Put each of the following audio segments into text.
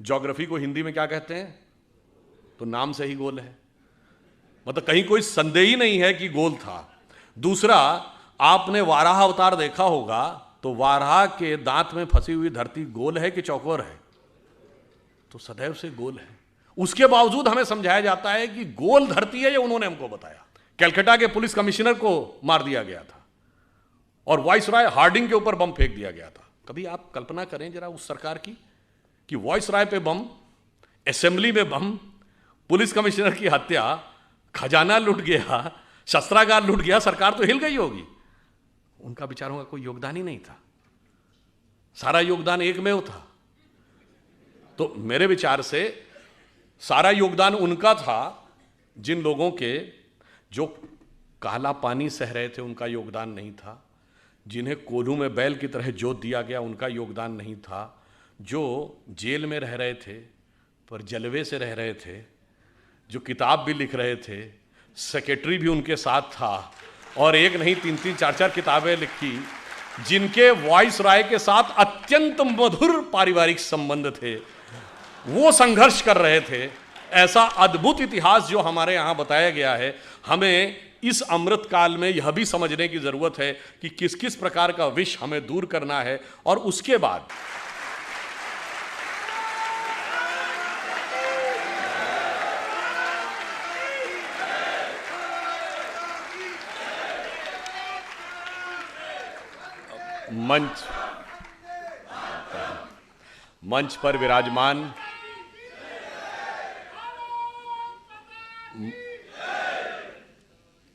Geography को हिंदी में क्या कहते हैं? तो नाम से ही गोल है, मतलब कहीं कोई संदेह ही नहीं है कि गोल था। दूसरा, आपने वाराह अवतार देखा होगा, तो वाराह के दांत में फंसी हुई धरती गोल है कि चौकोर है? तो सदैव से गोल है। उसके बावजूद हमें समझाया जाता है कि गोल धरती है, ये उन्होंने हमको बताया। कलकत्ता के पुलिस कमिश्नर को मार दिया गया था और वाइसराय हार्डिंग के ऊपर बम फेंक दिया गया था। कभी आप कल्पना करें जरा उस सरकार की कि वाइसराय पे बम, असेंबली में बम, पुलिस कमिश्नर की हत्या, खजाना लूट गया, शस्त्रागार लूट गया, सरकार तो हिल गई होगी। उनका बेचारों का कोई योगदान ही नहीं था, सारा योगदान एकमेव था। तो मेरे विचार से सारा योगदान उनका था। जिन लोगों के जो काला पानी सह रहे थे उनका योगदान नहीं था, जिन्हें कोल्हू में बैल की तरह जोत दिया गया उनका योगदान नहीं था, जो जेल में रह रहे थे पर जलवे से रह रहे थे, जो किताब भी लिख रहे थे, सेक्रेटरी भी उनके साथ था और एक नहीं 3-3 4-4 किताबें लिखी, जिनके वाइसराय के साथ अत्यंत मधुर पारिवारिक संबंध थे, वो संघर्ष कर रहे थे। ऐसा अद्भुत इतिहास जो हमारे यहाँ बताया गया है, हमें इस अमृत काल में यह भी समझने की जरूरत है कि किस किस प्रकार का विष हमें दूर करना है। और उसके बाद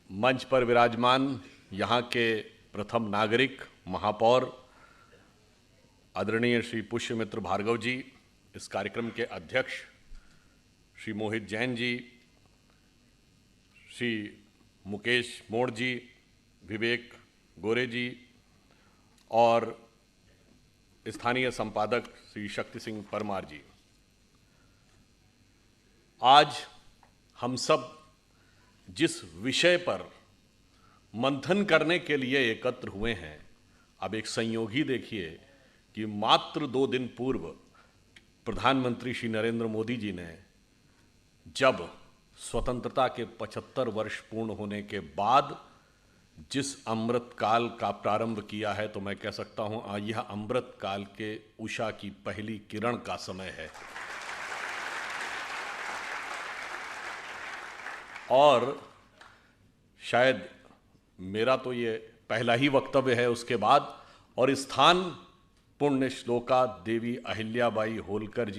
मंच पर विराजमान यहाँ के प्रथम नागरिक महापौर आदरणीय श्री पुष्यमित्र भार्गव जी, इस कार्यक्रम के अध्यक्ष श्री मोहित जैन जी, श्री मुकेश मोड़ जी, विवेक गोरे जी और स्थानीय संपादक श्री शक्ति सिंह परमार जी, आज हम सब जिस विषय पर मंथन करने के लिए एकत्र हुए हैं, अब एक संयोग ही देखिए कि मात्र 2 दिन पूर्व प्रधानमंत्री श्री नरेंद्र मोदी जी ने जब स्वतंत्रता के 75 वर्ष पूर्ण होने के बाद जिस अमृत काल का प्रारंभ किया है, तो मैं कह सकता हूं यह अमृत काल के उषा की पहली किरण का समय है। और शायद मेरा तो ये पहला ही वक्तव्य है उसके बाद, और स्थान पुण्य श्लोका देवी अहिल्याबाई होलकर जी